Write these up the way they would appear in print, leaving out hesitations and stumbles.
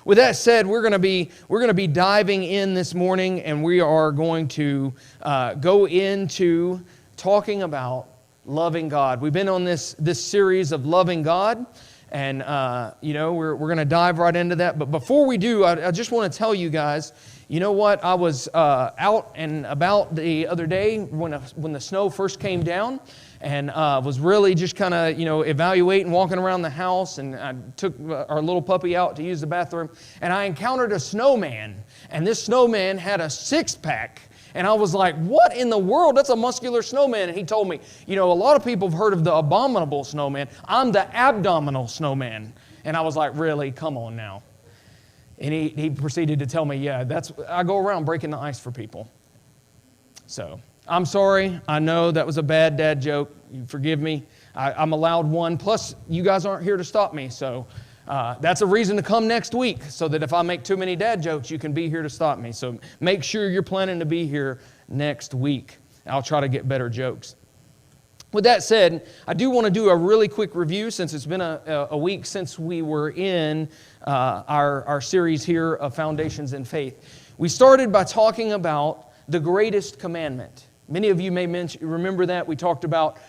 With that said, we're going to be diving in this morning, and we are going to go into talking about loving God. We've been on this series of loving God, and we're going to dive right into that. But before we do, I just want to tell you guys, you know what? I was out and about the other day when the snow first came down, and was really just kind of evaluating, walking around the house, and I took our little puppy out to use the bathroom, and I encountered a snowman, and this snowman had a six-pack. And I was like, what in the world? That's a muscular snowman. And he told me, a lot of people have heard of the abominable snowman. I'm the abdominal snowman. And I was like, really? Come on now. And he proceeded to tell me, yeah, I go around breaking the ice for people. So I'm sorry. I know that was a bad dad joke. You forgive me. I'm allowed one. Plus, you guys aren't here to stop me. So that's a reason to come next week, so that if I make too many dad jokes, you can be here to stop me. So make sure you're planning to be here next week. I'll try to get better jokes. With that said, I do want to do a really quick review, since it's been a week since we were in our series here of Foundations in Faith. We started by talking about the greatest commandment. Many of you may remember that. We talked about,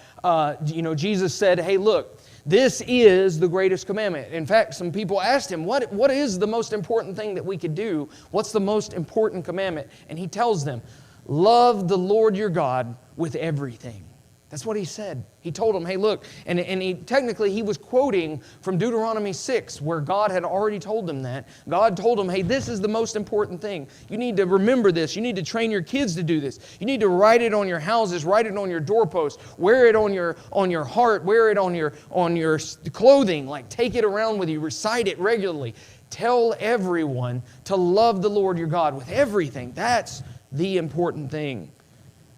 Jesus said, hey, look, this is the greatest commandment. In fact, some people asked him, what is the most important thing that we could do? What's the most important commandment? And he tells them, love the Lord your God with everything. That's what he said. He told them, hey, look, and he was quoting from Deuteronomy 6, where God had already told them that. God told them, hey, this is the most important thing. You need to remember this. You need to train your kids to do this. You need to write it on your houses, write it on your doorposts, wear it on your heart, wear it on your clothing. Like, take it around with you, recite it regularly. Tell everyone to love the Lord your God with everything. That's the important thing.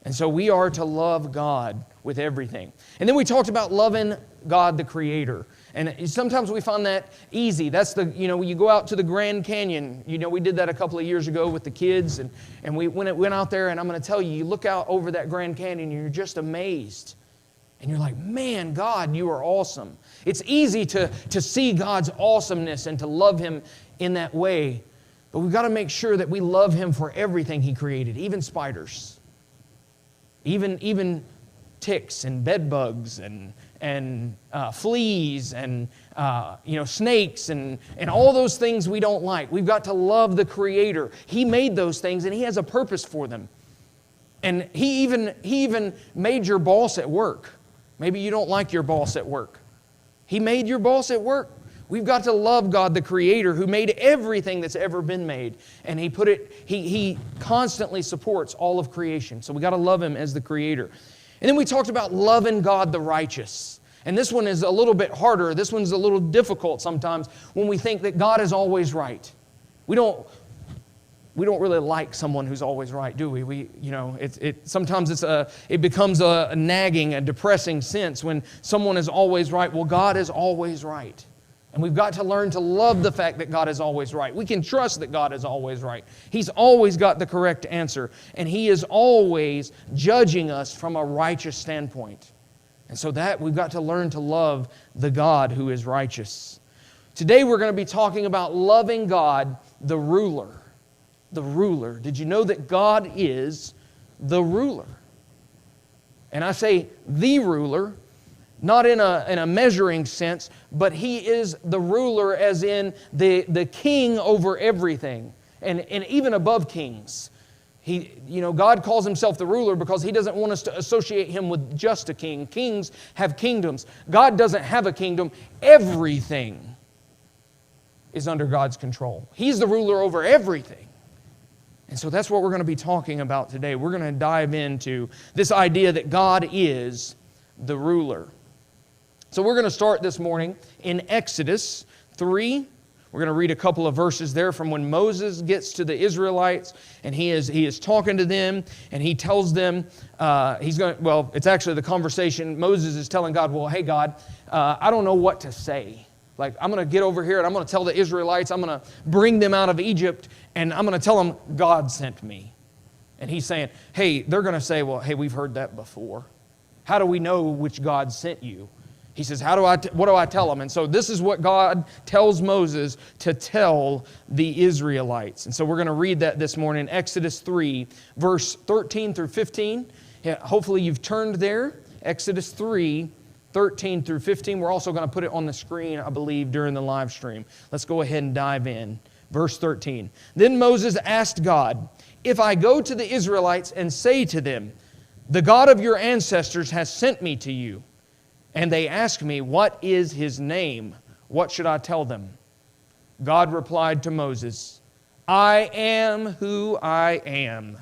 And so we are to love God with everything. And then we talked about loving God the Creator. And sometimes we find that easy. That's you go out to the Grand Canyon. We did that a couple of years ago with the kids. And we went out there, and I'm going to tell you, you look out over that Grand Canyon, and you're just amazed. And you're like, man, God, you are awesome. It's easy to see God's awesomeness and to love Him in that way. But we've got to make sure that we love Him for everything He created, even spiders. Even ticks and bed bugs and fleas and snakes and all those things we don't like. We've got to love the Creator. He made those things, and He has a purpose for them. And He even made your boss at work. Maybe you don't like your boss at work. He made your boss at work. We've got to love God the Creator, who made everything that's ever been made. And He constantly supports all of creation. So we got to love Him as the Creator. And then we talked about loving God the righteous. And this one is a little bit harder. This one's a little difficult sometimes when we think that God is always right. We don't really like someone who's always right, do we? Sometimes it becomes a nagging, a depressing sense when someone is always right. Well, God is always right. And we've got to learn to love the fact that God is always right. We can trust that God is always right. He's always got the correct answer. And He is always judging us from a righteous standpoint. And so that we've got to learn to love the God who is righteous. Today we're going to be talking about loving God, the ruler. The ruler. Did you know that God is the ruler? And I say the ruler, not in a measuring sense, but He is the ruler as in the king over everything, and even above kings. God calls Himself the ruler because He doesn't want us to associate Him with just a king. Kings have kingdoms. God doesn't have a kingdom. Everything is under God's control. He's the ruler over everything. And so that's what we're going to be talking about today. We're going to dive into this idea that God is the ruler. So we're going to start this morning in Exodus 3. We're going to read a couple of verses there from when Moses gets to the Israelites, and he is talking to them, and he tells them, it's actually the conversation. Moses is telling God, well, hey, God, I don't know what to say. Like, I'm going to get over here, and I'm going to tell the Israelites, I'm going to bring them out of Egypt, and I'm going to tell them God sent me. And He's saying, hey, they're going to say, well, hey, we've heard that before. How do we know which God sent you? He says, what do I tell them? And so this is what God tells Moses to tell the Israelites. And so we're going to read that this morning, Exodus 3, verse 13 through 15. Yeah, hopefully you've turned there. Exodus 3, 13 through 15. We're also going to put it on the screen, I believe, during the live stream. Let's go ahead and dive in. Verse 13. Then Moses asked God, if I go to the Israelites and say to them, the God of your ancestors has sent me to you, and they ask me, what is His name? What should I tell them? God replied to Moses, I am who I am.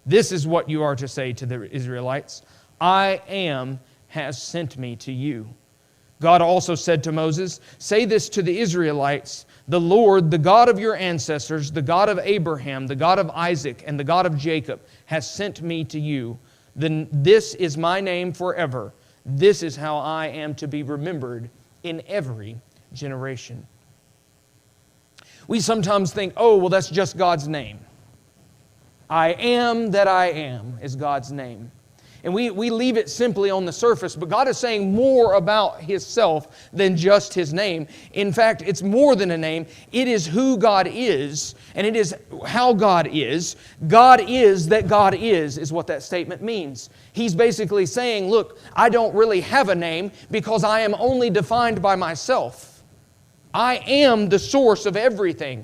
This is what you are to say to the Israelites. I am has sent me to you. God also said to Moses, say this to the Israelites, the Lord, the God of your ancestors, the God of Abraham, the God of Isaac, and the God of Jacob, has sent me to you. Then this is my name forever. This is how I am to be remembered in every generation. We sometimes think, oh, well, that's just God's name. I am that I am is God's name. And we leave it simply on the surface, but God is saying more about Himself than just His name. In fact, it's more than a name. It is who God is, and it is how God is. God is that God is what that statement means. He's basically saying, look, I don't really have a name because I am only defined by myself. I am the source of everything.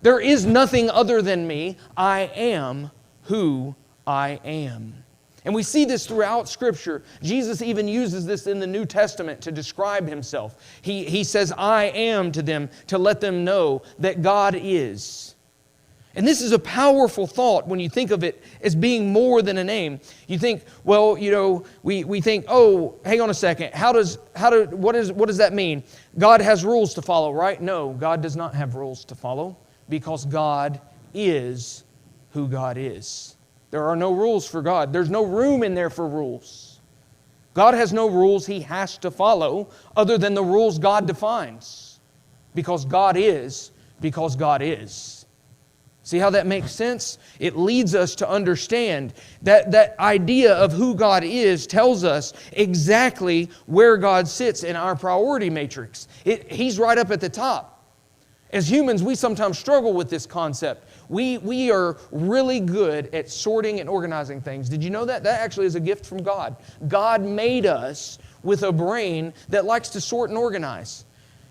There is nothing other than me. I am who I am. And we see this throughout Scripture. Jesus even uses this in the New Testament to describe Himself. He says, I am to them to let them know that God is. And this is a powerful thought when you think of it as being more than a name. You think, well, we think, oh, hang on a second. What does that mean? God has rules to follow, right? No, God does not have rules to follow because God is who God is. There are no rules for God. There's no room in there for rules. God has no rules He has to follow other than the rules God defines. Because God is. See how that makes sense? It leads us to understand that idea of who God is tells us exactly where God sits in our priority matrix. He's right up at the top. As humans, we sometimes struggle with this concept. We are really good at sorting and organizing things. Did you know that? That actually is a gift from God. God made us with a brain that likes to sort and organize.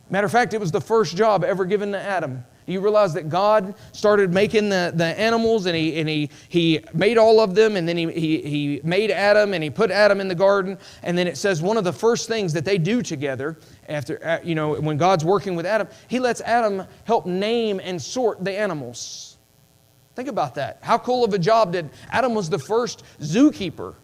Matter of fact, it was the first job ever given to Adam. Do you realize that God started making the animals and he made all of them, and then he made Adam and He put Adam in the garden, and then it says one of the first things that they do together after when God's working with Adam, He lets Adam help name and sort the animals. Think about that. How cool of a job did Adam was the first zookeeper.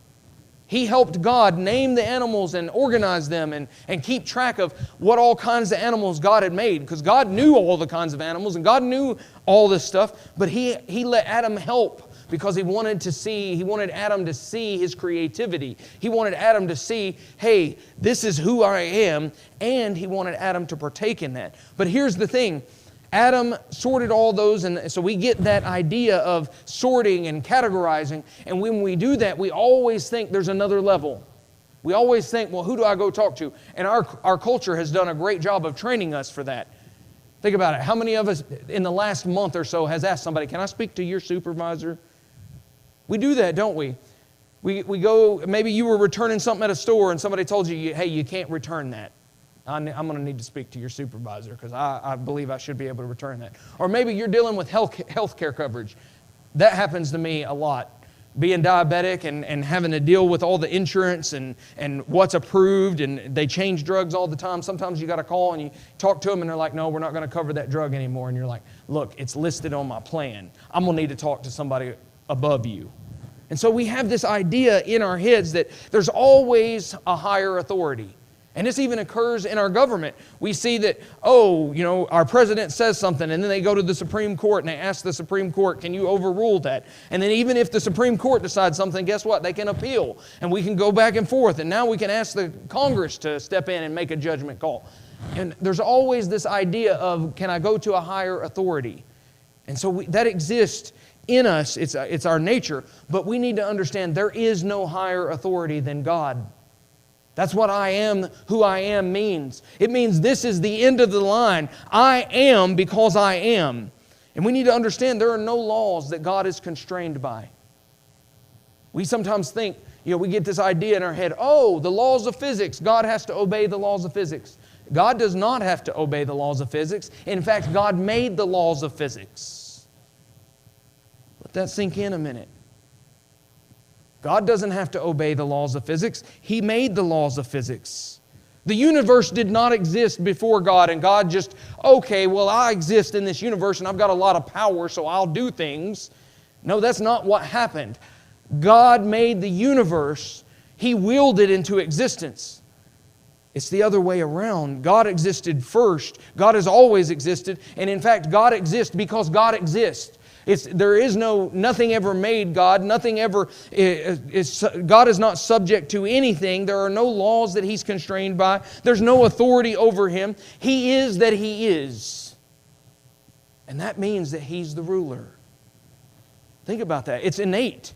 He helped God name the animals and organize them and keep track of what all kinds of animals God had made. Because God knew all the kinds of animals and God knew all this stuff. But He let Adam help because He wanted Adam to see his creativity. He wanted Adam to see, hey, this is who I am. And He wanted Adam to partake in that. But here's the thing. Adam sorted all those, and so we get that idea of sorting and categorizing. And when we do that, we always think there's another level. We always think, well, who do I go talk to? And our culture has done a great job of training us for that. Think about it. How many of us in the last month or so has asked somebody, can I speak to your supervisor? We do that, don't we? We go, maybe you were returning something at a store and somebody told you, hey, you can't return that. I'm going to need to speak to your supervisor because I believe I should be able to return that. Or maybe you're dealing with health care coverage. That happens to me a lot. Being diabetic and having to deal with all the insurance and what's approved, and they change drugs all the time. Sometimes you got to call and you talk to them and they're like, no, we're not going to cover that drug anymore. And you're like, look, it's listed on my plan. I'm going to need to talk to somebody above you. And so we have this idea in our heads that there's always a higher authority. And this even occurs in our government. We see that, our president says something, and then they go to the Supreme Court and they ask the Supreme Court, can you overrule that? And then even if the Supreme Court decides something, guess what? They can appeal, and we can go back and forth. And now we can ask the Congress to step in and make a judgment call. And there's always this idea of, can I go to a higher authority? And so that exists in us. It's our nature. But we need to understand there is no higher authority than God. That's what I am, who I am means. It means this is the end of the line. I am because I am. And we need to understand there are no laws that God is constrained by. We sometimes think, we get this idea in our head, the laws of physics. God has to obey the laws of physics. God does not have to obey the laws of physics. In fact, God made the laws of physics. Let that sink in a minute. God doesn't have to obey the laws of physics. He made the laws of physics. The universe did not exist before God, and God just, I exist in this universe and I've got a lot of power, so I'll do things. No, that's not what happened. God made the universe. He willed it into existence. It's the other way around. God existed first. God has always existed, and in fact, God exists because God exists. There is nothing ever made God. Nothing ever God is not subject to anything. There are no laws that He's constrained by. There's no authority over Him. He is that He is. And that means that He's the ruler. Think about that. It's innate.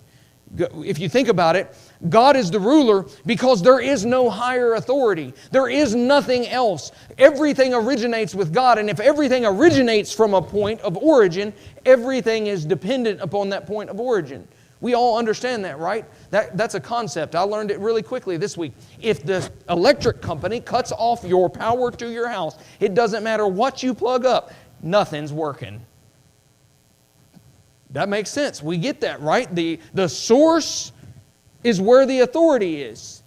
If you think about it, God is the ruler because there is no higher authority. There is nothing else. Everything originates with God, and if everything originates from a point of origin, everything is dependent upon that point of origin. We all understand that, right? That's a concept. I learned it really quickly this week. If the electric company cuts off your power to your house, it doesn't matter what you plug up, nothing's working. That makes sense. We get that, right? The source is where the authority is.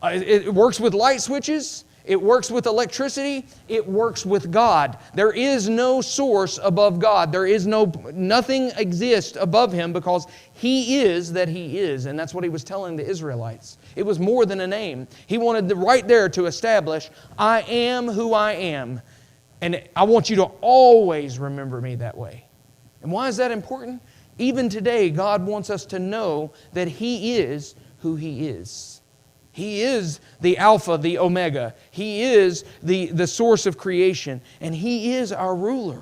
It works with light switches. It works with electricity. It works with God. There is no source above God. Nothing exists above Him because He is that He is. And that's what He was telling the Israelites. It was more than a name. He wanted right there to establish, I am who I am. And I want you to always remember me that way. And why is that important? Even today, God wants us to know that He is who He is. He is the Alpha, the Omega. He is the source of creation. And He is our ruler.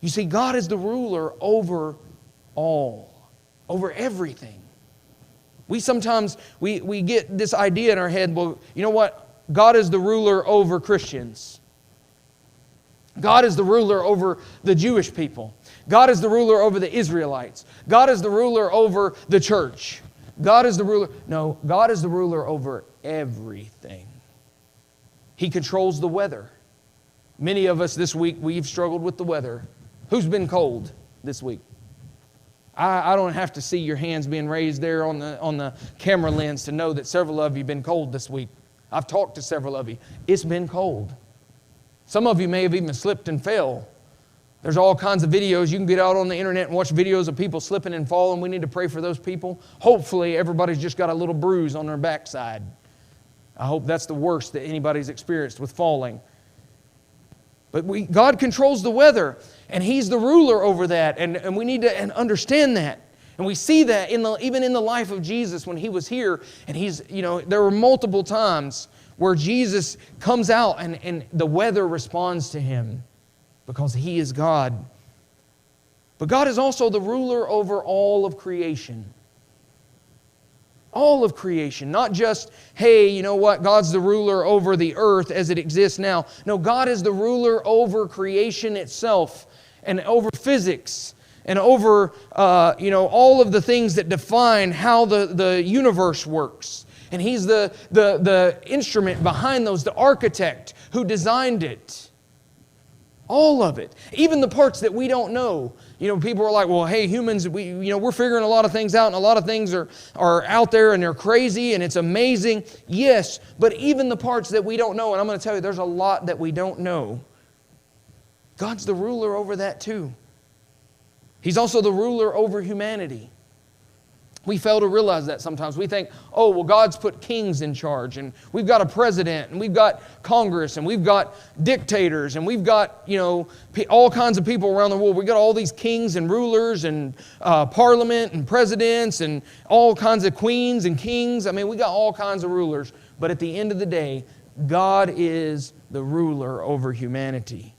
You see, God is the ruler over all, over everything. We sometimes, we get this idea in our head, well, you know what? God is the ruler over Christians. God is the ruler over the Jewish people. God is the ruler over the Israelites. God is the ruler over the church. God is the ruler. No, God is the ruler over everything. He controls the weather. Many of us this week, we've struggled with the weather. Who's been cold this week? I don't have to see your hands being raised there on the camera lens to know that several of you have been cold this week. I've talked to several of you. It's been cold. Some of you may have even slipped and fell. There's all kinds of videos. You can get out on the internet and watch videos of people slipping and falling. We need to pray for those people. Hopefully, everybody's just got a little bruise on their backside. I hope that's the worst that anybody's experienced with falling. But God controls the weather, and He's the ruler over that, and we need to understand that. And we see that even in the life of Jesus when He was here, and there were multiple times where Jesus comes out and the weather responds to Him. Because He is God. But God is also the ruler over all of creation. All of creation. Not just, hey, you know what? God's the ruler over the earth as it exists now. No, God is the ruler over creation itself and over physics and over all of the things that define how the universe works. And He's the instrument behind those, the architect who designed it. All of it. Even the parts that we don't know. People are like, well, hey, humans, we're figuring a lot of things out, and a lot of things are out there, and they're crazy, and it's amazing. Yes, but even the parts that we don't know, and I'm going to tell you, there's a lot that we don't know. God's the ruler over that too. He's also the ruler over humanity. We fail to realize that sometimes. We think, oh, well, God's put kings in charge, and we've got a president, and we've got Congress, and we've got dictators, and we've got, all kinds of people around the world. We've got all these kings and rulers and parliament and presidents and all kinds of queens and kings. I mean, we got all kinds of rulers. But at the end of the day, God is the ruler over humanity.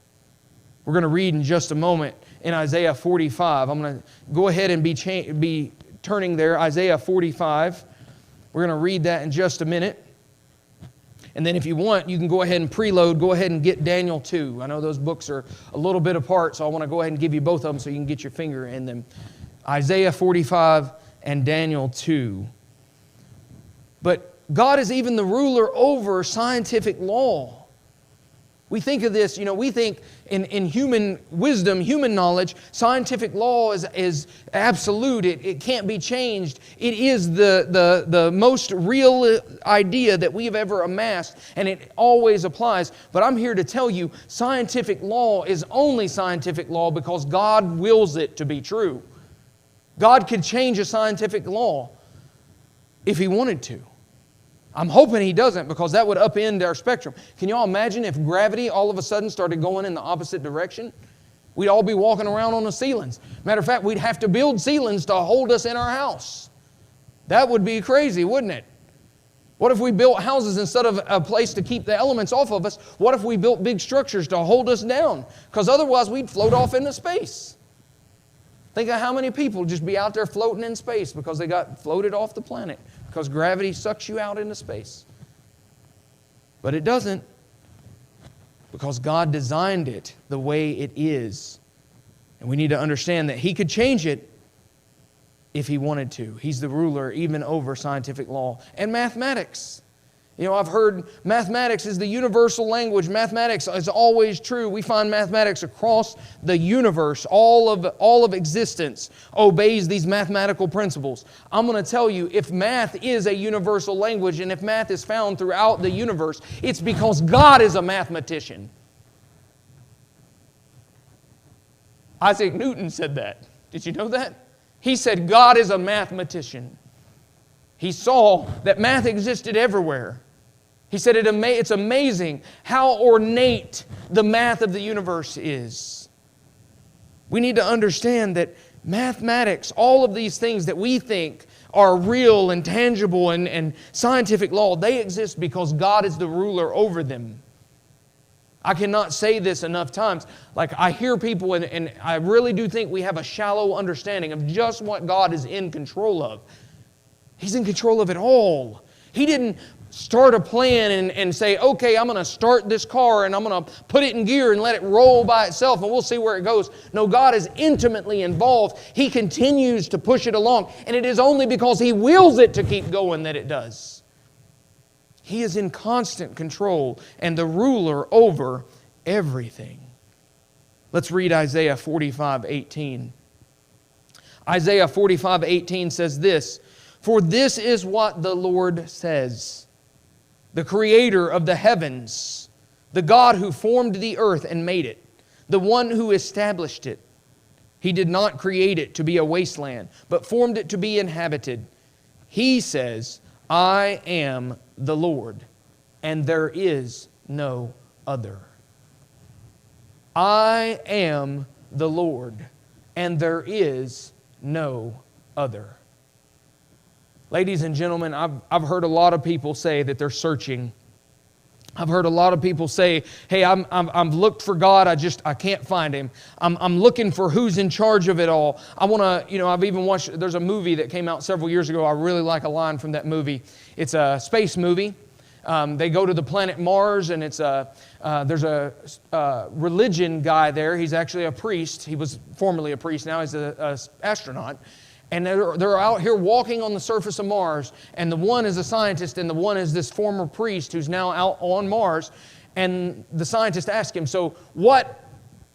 We're going to read in just a moment in Isaiah 45. I'm going to go ahead and be turning there, Isaiah 45. We're going to read that in just a minute. And then if you want, you can go ahead and preload. Go ahead and get Daniel 2. I know those books are a little bit apart, so I want to go ahead and give you both of them so you can get your finger in them. Isaiah 45 and Daniel 2. But God is even the ruler over scientific law. We think of this, we think in human wisdom, human knowledge, scientific law is absolute. It can't be changed. It is the most real idea that we have ever amassed, and it always applies. But I'm here to tell you, scientific law is only scientific law because God wills it to be true. God could change a scientific law if He wanted to. I'm hoping He doesn't, because that would upend our spectrum. Can you all imagine if gravity all of a sudden started going in the opposite direction? We'd all be walking around on the ceilings. Matter of fact, we'd have to build ceilings to hold us in our house. That would be crazy, wouldn't it? What if we built houses instead of a place to keep the elements off of us? What if we built big structures to hold us down? Because otherwise we'd float off into space. Think of how many people just be out there floating in space because they got floated off the planet. Because gravity sucks you out into space. But it doesn't, because God designed it the way it is. And we need to understand that He could change it if He wanted to. He's the ruler even over scientific law and mathematics. I've heard mathematics is the universal language. Mathematics is always true. We find mathematics across the universe. All of existence obeys these mathematical principles. I'm going to tell you, if math is a universal language and if math is found throughout the universe, it's because God is a mathematician. Isaac Newton said that. Did you know that? He said God is a mathematician. He saw that math existed everywhere. He said it's amazing how ornate the math of the universe is. We need to understand that mathematics, all of these things that we think are real and tangible and scientific law, they exist because God is the ruler over them. I cannot say this enough times. Like, I hear people, and I really do think we have a shallow understanding of just what God is in control of. He's in control of it all. He didn't start a plan and say, okay, I'm going to start this car and I'm going to put it in gear and let it roll by itself and we'll see where it goes. No, God is intimately involved. He continues to push it along, and it is only because He wills it to keep going that it does. He is in constant control and the ruler over everything. Let's read Isaiah 45:18. Isaiah 45:18 says this, "For this is what the Lord says, the Creator of the heavens, the God who formed the earth and made it, the one who established it. He did not create it to be a wasteland, but formed it to be inhabited. He says, I am the Lord, and there is no other." I am the Lord, and there is no other. Ladies and gentlemen, I've heard a lot of people say that they're searching. I've heard a lot of people say, hey, I've looked for God, I can't find Him. I'm looking for who's in charge of it all. I want to, I've even watched, there's a movie that came out several years ago. I really like a line from that movie. It's a space movie. They go to the planet Mars, and there's a religion guy there. He's actually a priest. He was formerly a priest. Now he's an astronaut. And they're out here walking on the surface of Mars. And the one is a scientist, and the one is this former priest who's now out on Mars. And the scientist asks him, so what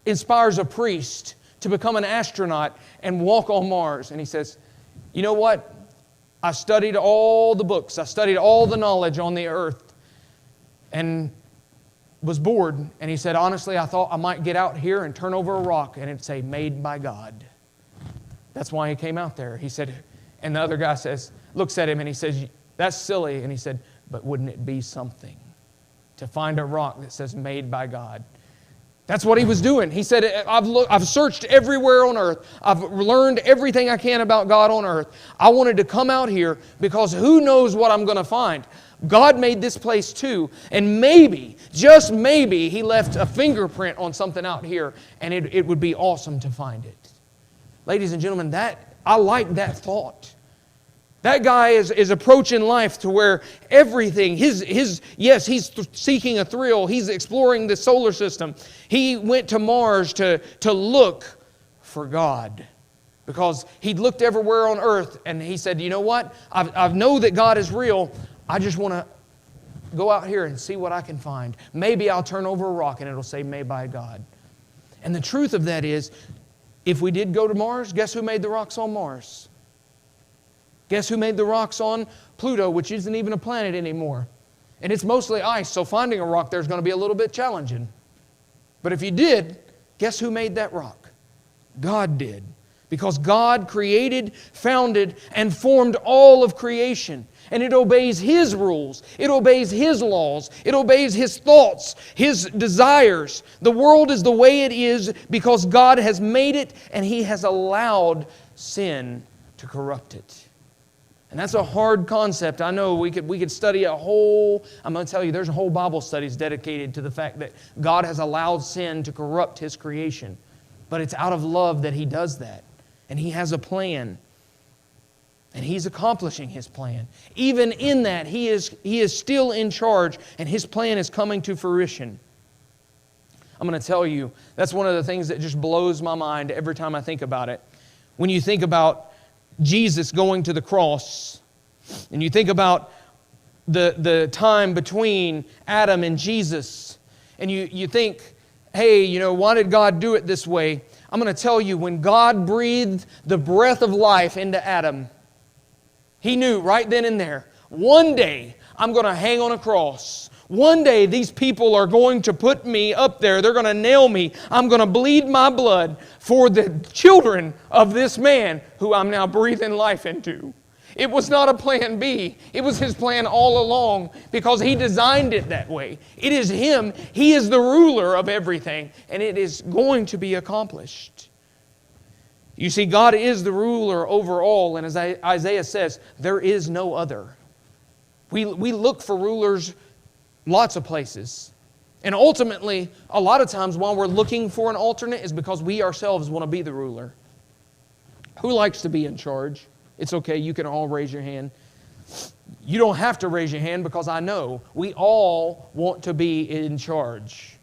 inspires a priest to become an astronaut and walk on Mars? And he says, you know what? I studied all the books. I studied all the knowledge on the earth and was bored. And he said, honestly, I thought I might get out here and turn over a rock and it'd say, made by God. That's why he came out there. He said, and the other guy looks at him and he says, that's silly. And he said, but wouldn't it be something to find a rock that says made by God? That's what he was doing. He said, I've searched everywhere on earth. I've learned everything I can about God on earth. I wanted to come out here because who knows what I'm going to find. God made this place too. And maybe, just maybe, He left a fingerprint on something out here, and it would be awesome to find it. Ladies and gentlemen, I like that thought. That guy is approaching life to where everything, he's seeking a thrill. He's exploring the solar system. He went to Mars to look for God because he'd looked everywhere on earth and he said, you know what? I know that God is real. I just want to go out here and see what I can find. Maybe I'll turn over a rock and it'll say, made by God. And the truth of that is, if we did go to Mars, guess who made the rocks on Mars? Guess who made the rocks on Pluto, which isn't even a planet anymore? And it's mostly ice, so finding a rock there is going to be a little bit challenging. But if you did, guess who made that rock? God did. Because God created, founded, and formed all of creation. And it obeys His rules. It obeys His laws. It obeys His thoughts, His desires. The world is the way it is because God has made it and He has allowed sin to corrupt it. And that's a hard concept. I know we could study I'm going to tell you, there's a whole Bible studies dedicated to the fact that God has allowed sin to corrupt His creation. But it's out of love that He does that. And He has a plan. And He's accomplishing His plan. Even in that, He is still in charge and His plan is coming to fruition. I'm going to tell you, that's one of the things that just blows my mind every time I think about it. When you think about Jesus going to the cross, and you think about the time between Adam and Jesus, and you think, hey, why did God do it this way? I'm going to tell you, when God breathed the breath of life into Adam, He knew right then and there, one day I'm going to hang on a cross. One day these people are going to put me up there. They're going to nail me. I'm going to bleed my blood for the children of this man who I'm now breathing life into. It was not a plan B. It was His plan all along because He designed it that way. It is Him. He is the ruler of everything, and it is going to be accomplished. You see, God is the ruler over all, and as Isaiah says, there is no other. We look for rulers lots of places. And ultimately, a lot of times while we're looking for an alternate is because we ourselves want to be the ruler. Who likes to be in charge? It's okay, you can all raise your hand. You don't have to raise your hand because I know we all want to be in charge.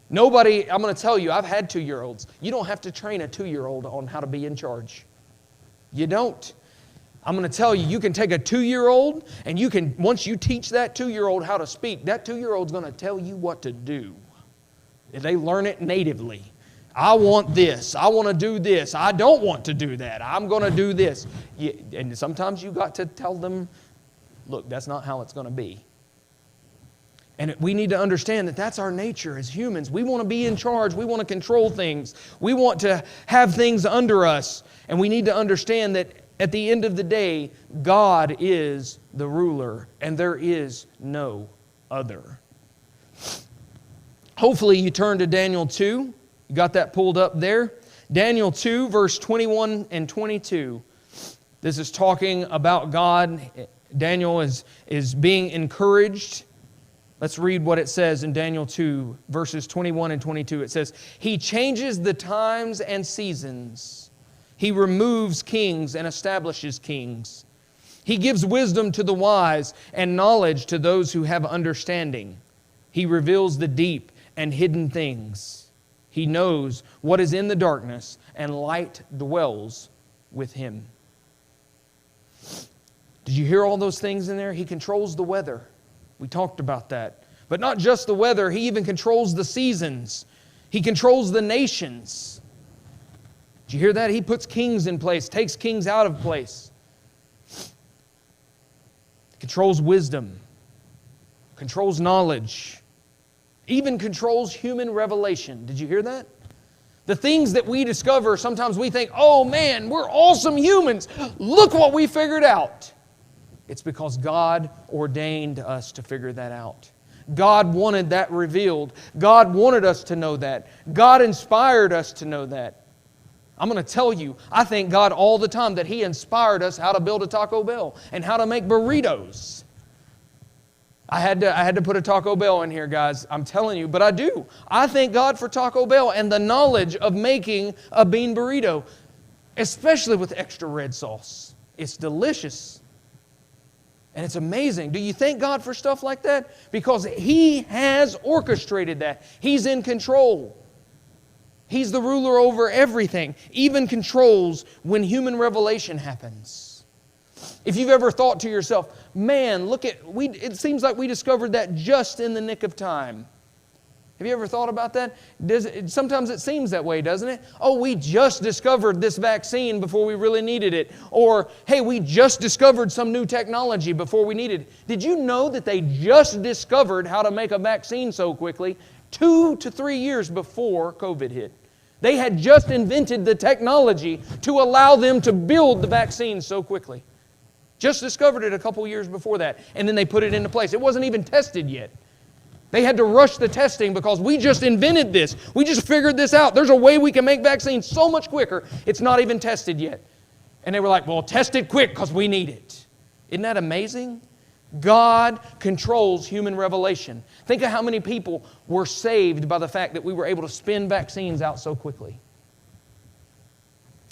Nobody, I'm going to tell you, I've had 2-year-olds. You don't have to train a 2-year-old on how to be in charge. You don't. I'm going to tell you, you can take a 2-year-old and you can, once you teach that 2-year-old how to speak, that 2-year-old's going to tell you what to do. They learn it natively. I want this. I want to do this. I don't want to do that. I'm going to do this. And sometimes you got to tell them, look, that's not how it's going to be. And we need to understand that that's our nature as humans. We want to be in charge. We want to control things. We want to have things under us. And we need to understand that at the end of the day, God is the ruler and there is no other. Hopefully you turn to Daniel 2. You got that pulled up there? Daniel 2, verse 21 and 22. This is talking about God. Daniel is being encouraged. Let's read what it says in Daniel 2, verses 21 and 22. It says, He changes the times and seasons. He removes kings and establishes kings. He gives wisdom to the wise and knowledge to those who have understanding. He reveals the deep and hidden things. He knows what is in the darkness, and light dwells with Him. Did you hear all those things in there? He controls the weather. We talked about that. But not just the weather, He even controls the seasons. He controls the nations. Did you hear that? He puts kings in place, takes kings out of place. Controls wisdom. Controls knowledge. Even controls human revelation. Did you hear that? The things that we discover, sometimes we think, oh man, we're awesome humans. Look what we figured out. It's because God ordained us to figure that out. God wanted that revealed. God wanted us to know that. God inspired us to know that. I'm going to tell you, I thank God all the time that He inspired us how to build a Taco Bell and how to make burritos. I had to put a Taco Bell in here, guys. I'm telling you, but I do. I thank God for Taco Bell and the knowledge of making a bean burrito, especially with extra red sauce. It's delicious. And it's amazing. Do you thank God for stuff like that? Because He has orchestrated that. He's in control. He's the ruler over everything, even controls when human revelation happens. If you've ever thought to yourself, man, it seems like we discovered that just in the nick of time. Have you ever thought about that? Sometimes it seems that way, doesn't it? Oh, we just discovered this vaccine before we really needed it. Or, hey, we just discovered some new technology before we needed it. Did you know that they just discovered how to make a vaccine so quickly 2 to 3 years before COVID hit? They had just invented the technology to allow them to build the vaccine so quickly. Just discovered it a couple years before that, and then they put it into place. It wasn't even tested yet. They had to rush the testing because we just invented this. We just figured this out. There's a way we can make vaccines so much quicker. It's not even tested yet. And they were like, well, test it quick because we need it. Isn't that amazing? God controls human revelation. Think of how many people were saved by the fact that we were able to spin vaccines out so quickly.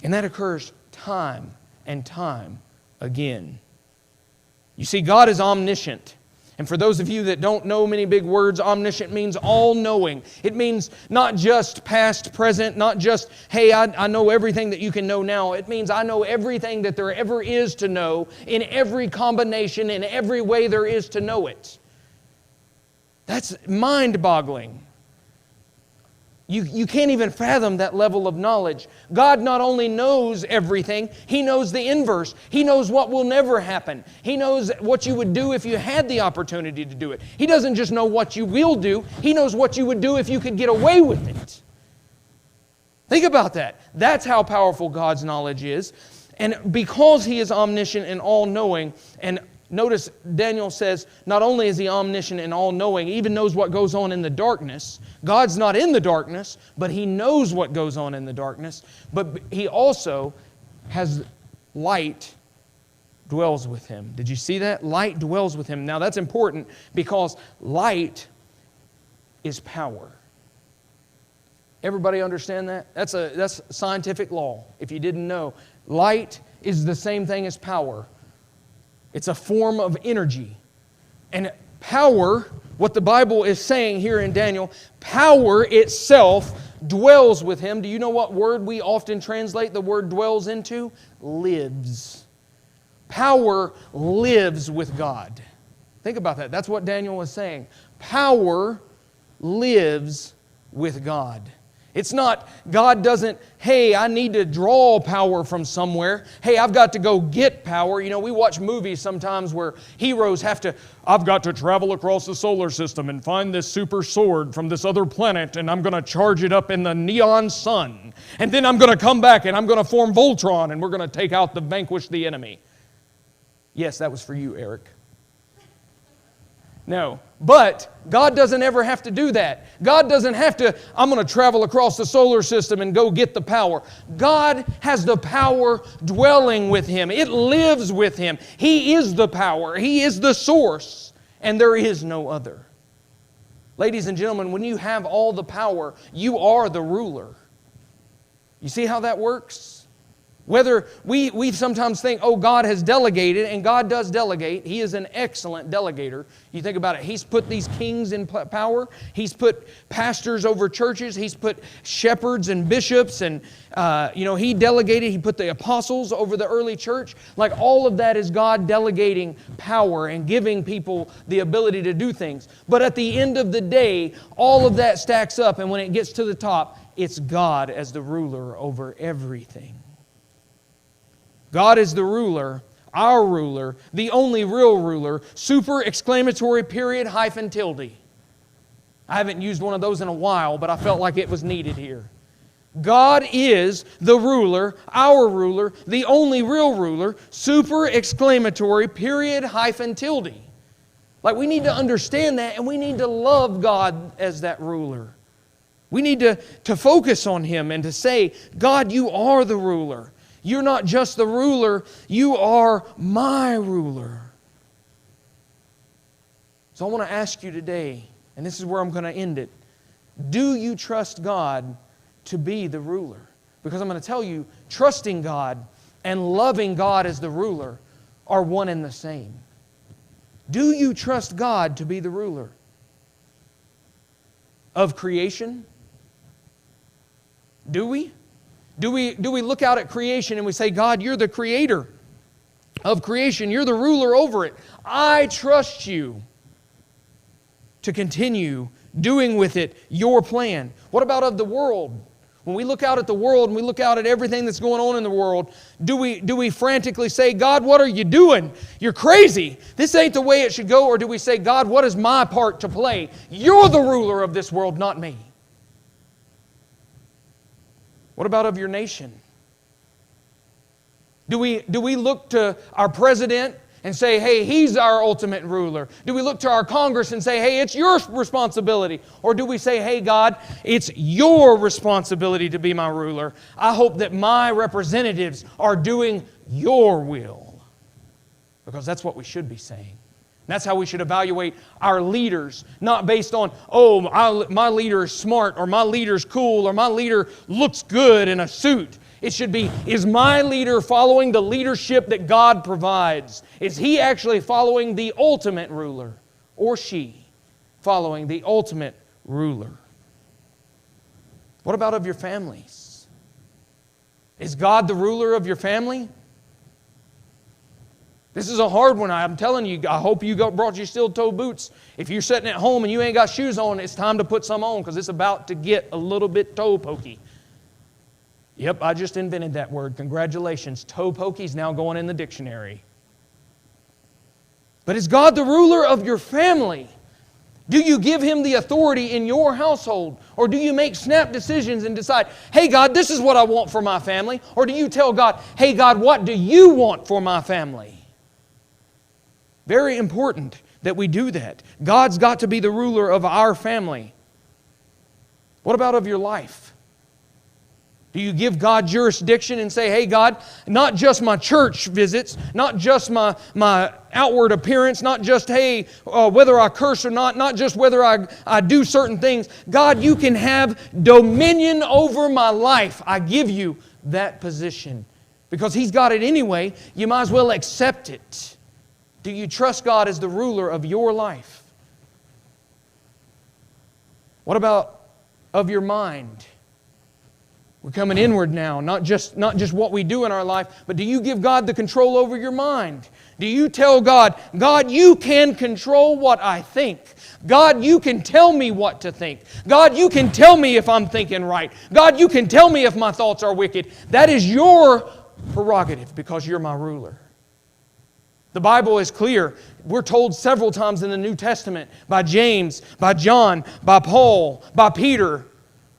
And that occurs time and time again. You see, God is omniscient. And for those of you that don't know many big words, omniscient means all-knowing. It means not just past, present, not just, hey, I know everything that you can know now. It means I know everything that there ever is to know in every combination, in every way there is to know it. That's mind-boggling. You can't even fathom that level of knowledge. God not only knows everything, He knows the inverse. He knows what will never happen. He knows what you would do if you had the opportunity to do it. He doesn't just know what you will do. He knows what you would do if you could get away with it. Think about that. That's how powerful God's knowledge is. And because He is omniscient and all-knowing, and notice Daniel says, not only is He omniscient and all-knowing, He even knows what goes on in the darkness. God's not in the darkness, but He knows what goes on in the darkness. But He also has light dwells with Him. Did you see that? Light dwells with Him. Now that's important because light is power. Everybody understand that? That's scientific law. If you didn't know, light is the same thing as power. It's a form of energy. And power, what the Bible is saying here in Daniel, power itself dwells with Him. Do you know what word we often translate the word dwells into? Lives. Power lives with God. Think about that. That's what Daniel was saying. Power lives with God. It's not, God doesn't, hey, I need to draw power from somewhere. Hey, I've got to go get power. You know, we watch movies sometimes where heroes I've got to travel across the solar system and find this super sword from this other planet, and I'm going to charge it up in the neon sun. And then I'm going to come back and I'm going to form Voltron, and we're going to vanquish the enemy. Yes, that was for you, Eric. No. But God doesn't ever have to do that. God doesn't have to, I'm going to travel across the solar system and go get the power. God has the power dwelling with Him. It lives with Him. He is the power. He is the source. And there is no other. Ladies and gentlemen, when you have all the power, you are the ruler. You see how that works? Whether we sometimes think, oh, God has delegated, and God does delegate. He is an excellent delegator. You think about it. He's put these kings in power. He's put pastors over churches. He's put shepherds and bishops, and He delegated. He put the apostles over the early church. Like all of that is God delegating power and giving people the ability to do things. But at the end of the day, all of that stacks up, and when it gets to the top, it's God as the ruler over everything. God is the ruler, our ruler, the only real ruler, super exclamatory period hyphen tilde. I haven't used one of those in a while, but I felt like it was needed here. God is the ruler, our ruler, the only real ruler, super exclamatory period hyphen tilde. Like we need to understand that, and we need to love God as that ruler. We need to focus on Him and to say, God, You are the ruler. You're not just the ruler, You are my ruler. So I want to ask you today, and this is where I'm going to end it. Do you trust God to be the ruler? Because I'm going to tell you, trusting God and loving God as the ruler are one and the same. Do you trust God to be the ruler of creation? Do we? Do we look out at creation and we say, God, you're the creator of creation. You're the ruler over it. I trust you to continue doing with it your plan. What about of the world? When we look out at the world and we look out at everything that's going on in the world, do we frantically say, God, what are you doing? You're crazy. This ain't the way it should go. Or do we say, God, what is my part to play? You're the ruler of this world, not me. What about of your nation? Do we look to our president and say, hey, he's our ultimate ruler? Do we look to our Congress and say, hey, it's your responsibility? Or do we say, hey, God, it's your responsibility to be my ruler. I hope that my representatives are doing your will. Because that's what we should be saying. That's how we should evaluate our leaders, not based on, my leader is smart, or my leader's cool, or my leader looks good in a suit. It should be, is my leader following the leadership that God provides? Is he actually following the ultimate ruler? Or she following the ultimate ruler? What about of your families? Is God the ruler of your family? This is a hard one. I'm telling you, I hope you brought your steel-toe boots. If you're sitting at home and you ain't got shoes on, it's time to put some on because it's about to get a little bit toe pokey. Yep, I just invented that word. Congratulations. Toe pokey's now going in the dictionary. But is God the ruler of your family? Do you give Him the authority in your household? Or do you make snap decisions and decide, hey God, this is what I want for my family? Or do you tell God, hey God, what do you want for my family? Very important that we do that. God's got to be the ruler of our family. What about of your life? Do you give God jurisdiction and say, hey God, not just my church visits, not just my outward appearance, not just, hey, whether I curse or not just whether I do certain things. God, you can have dominion over my life. I give you that position. Because He's got it anyway, you might as well accept it. Do you trust God as the ruler of your life? What about of your mind? We're coming inward now, not just what we do in our life, but do you give God the control over your mind? Do you tell God, God, you can control what I think. God, you can tell me what to think. God, you can tell me if I'm thinking right. God, you can tell me if my thoughts are wicked. That is your prerogative because you're my ruler. The Bible is clear. We're told several times in the New Testament by James, by John, by Paul, by Peter.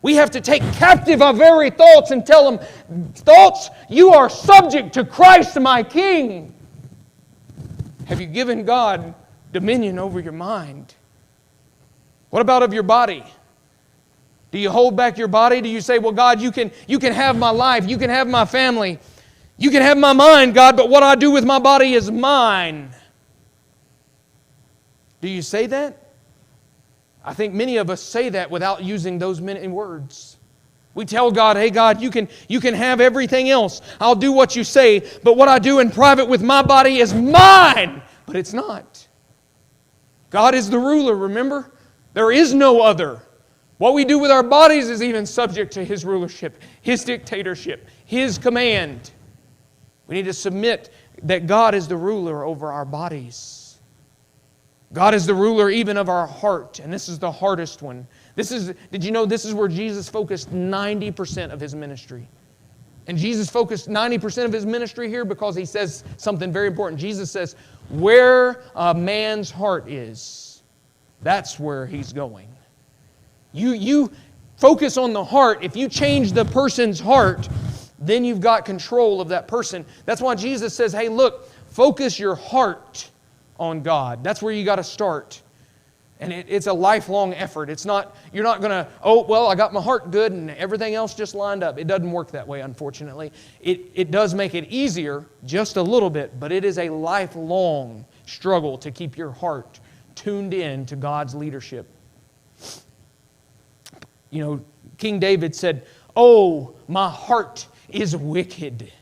We have to take captive our very thoughts and tell them, thoughts, you are subject to Christ my King. Have you given God dominion over your mind? What about of your body? Do you hold back your body? Do you say, well, God, you can have my life, you can have my family, you can have my mind, God, but what I do with my body is mine. Do you say that? I think many of us say that without using those many words. We tell God, hey God, you can have everything else. I'll do what you say, but what I do in private with my body is mine. But it's not. God is the ruler, remember? There is no other. What we do with our bodies is even subject to His rulership, His dictatorship, His command. We need to submit that God is the ruler over our bodies. God is the ruler even of our heart, and this is the hardest one. Did you know this is where Jesus focused 90% of His ministry? And Jesus focused 90% of His ministry here because He says something very important. Jesus says, where a man's heart is, that's where he's going. You focus on the heart. If you change the person's heart, then you've got control of that person. That's why Jesus says, hey, look, focus your heart on God. That's where you got to start. And it's a lifelong effort. It's not, you're not going to, I got my heart good and everything else just lined up. It doesn't work that way, unfortunately. It does make it easier, just a little bit, but it is a lifelong struggle to keep your heart tuned in to God's leadership. You know, King David said, oh, my heart is wicked.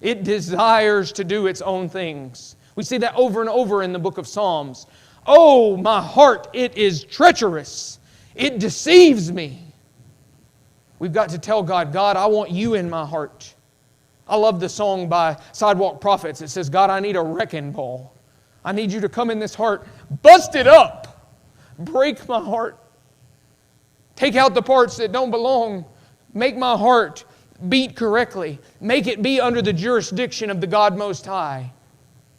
It desires to do its own things. We see that over and over in the book of Psalms. Oh, my heart, it is treacherous. It deceives me. We've got to tell God, God, I want you in my heart. I love the song by Sidewalk Prophets. It says, God, I need a wrecking ball. I need you to come in this heart, bust it up, break my heart. Take out the parts that don't belong. Make my heart beat correctly. Make it be under the jurisdiction of the God Most High.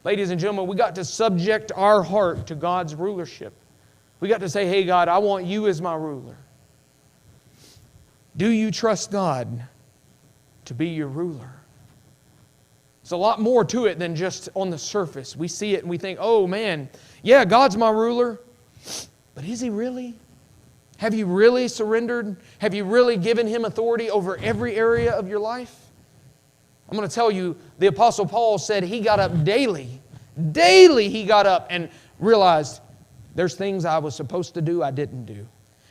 Ladies and gentlemen, we got to subject our heart to God's rulership. We got to say, hey God, I want you as my ruler. Do you trust God to be your ruler? There's a lot more to it than just on the surface. We see it and we think, oh man, yeah, God's my ruler. But is He really? Have you really surrendered? Have you really given Him authority over every area of your life? I'm going to tell you, the Apostle Paul said he got up daily. Daily he got up and realized there's things I was supposed to do I didn't do.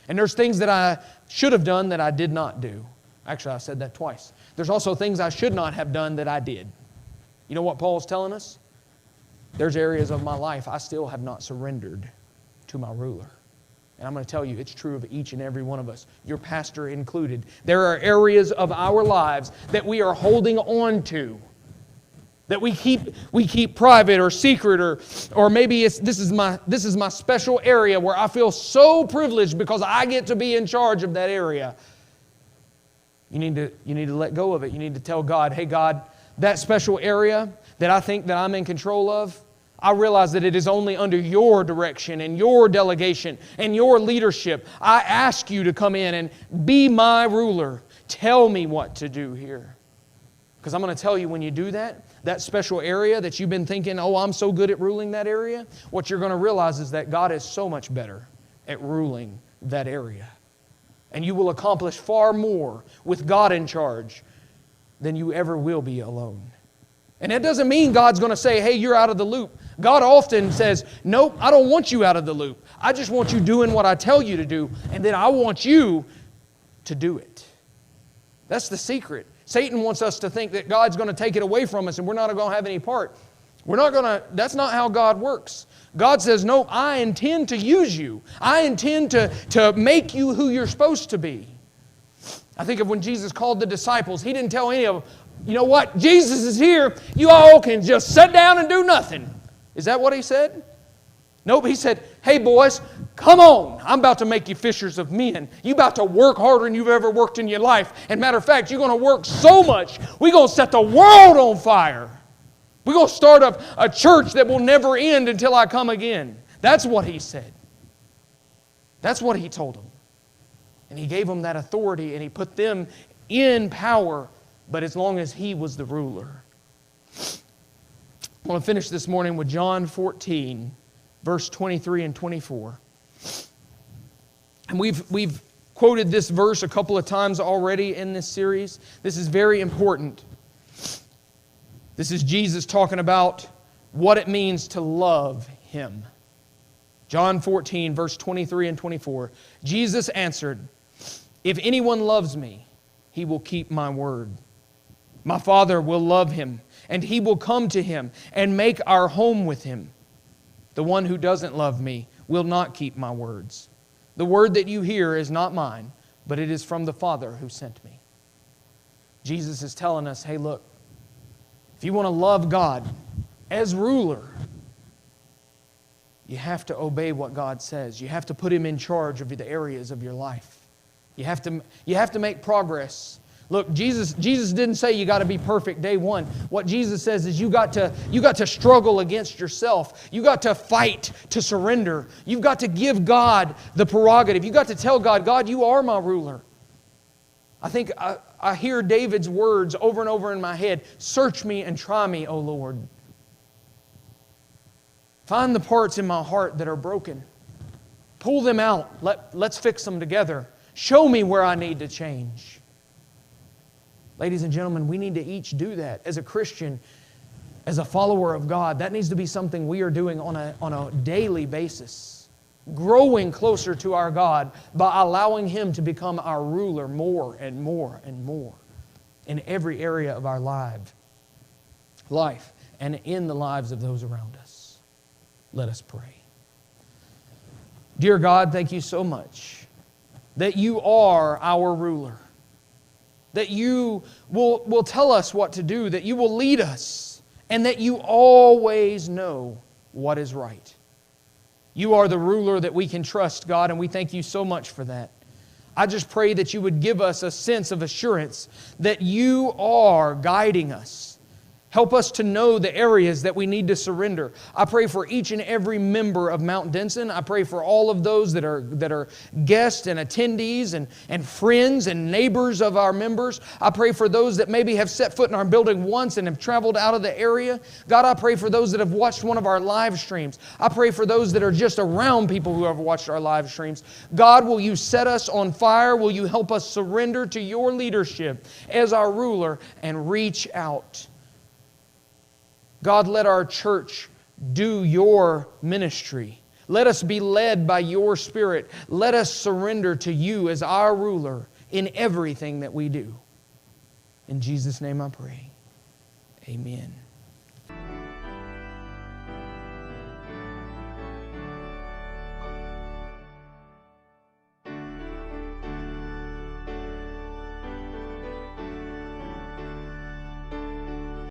And there's things that I should have done that I did not do. Actually, I said that twice. There's also things I should not have done that I did. You know what Paul's telling us? There's areas of my life I still have not surrendered to my ruler. And I'm going to tell you, it's true of each and every one of us, your pastor included. There are areas of our lives that we are holding on to, that we keep private or secret, or maybe this is my special area where I feel so privileged because I get to be in charge of that area. You need to let go of it. You need to tell God, hey God, that special area that I think that I'm in control of, I realize that it is only under your direction and your delegation and your leadership. I ask you to come in and be my ruler. Tell me what to do here. Because I'm going to tell you, when you do that, that special area that you've been thinking, oh, I'm so good at ruling that area, what you're going to realize is that God is so much better at ruling that area. And you will accomplish far more with God in charge than you ever will be alone. And that doesn't mean God's going to say, hey, you're out of the loop. God often says, nope, I don't want you out of the loop. I just want you doing what I tell you to do, and then I want you to do it. That's the secret. Satan wants us to think that God's going to take it away from us and we're not going to have any part. That's not how God works. God says, no, I intend to use you. I intend to make you who you're supposed to be. I think of when Jesus called the disciples, He didn't tell any of them, you know what, Jesus is here, you all can just sit down and do nothing. Is that what He said? Nope, He said, hey boys, come on, I'm about to make you fishers of men. You're about to work harder than you've ever worked in your life. And matter of fact, you're going to work so much, we're going to set the world on fire. We're going to start a church that will never end until I come again. That's what He said. That's what He told them. And He gave them that authority and He put them in power, but as long as He was the ruler. I want to finish this morning with John 14, verse 23 and 24. And we've quoted this verse a couple of times already in this series. This is very important. This is Jesus talking about what it means to love Him. John 14, verse 23 and 24. Jesus answered, if anyone loves me, he will keep my word. My Father will love him, and He will come to him and make our home with him. The one who doesn't love me will not keep my words. The word that you hear is not mine, but it is from the Father who sent me. Jesus is telling us, hey, look, if you want to love God as ruler, you have to obey what God says. You have to put Him in charge of the areas of your life. You have to make progress. Look, Jesus didn't say you got to be perfect day one. What Jesus says is you got to struggle against yourself. You got to fight to surrender. You've got to give God the prerogative. You've got to tell God, God, you are my ruler. I think I hear David's words over and over in my head. Search me and try me, O Lord. Find the parts in my heart that are broken. Pull them out. Let's fix them together. Show me where I need to change. Ladies and gentlemen, we need to each do that. As a Christian, as a follower of God, that needs to be something we are doing on a daily basis. Growing closer to our God by allowing Him to become our ruler more and more and more in every area of our life. life and in the lives of those around us. Let us pray. Dear God, thank you so much that you are our ruler, that you will tell us what to do, that you will lead us, and that you always know what is right. You are the ruler that we can trust, God, and we thank you so much for that. I just pray that you would give us a sense of assurance that you are guiding us. Help us to know the areas that we need to surrender. I pray for each and every member of Mount Denson. I pray for all of those that are guests and attendees and friends and neighbors of our members. I pray for those that maybe have set foot in our building once and have traveled out of the area. God, I pray for those that have watched one of our live streams. I pray for those that are just around people who have watched our live streams. God, will you set us on fire? Will you help us surrender to your leadership as our ruler and reach out? God, let our church do your ministry. Let us be led by your Spirit. Let us surrender to you as our ruler in everything that we do. In Jesus' name I pray. Amen.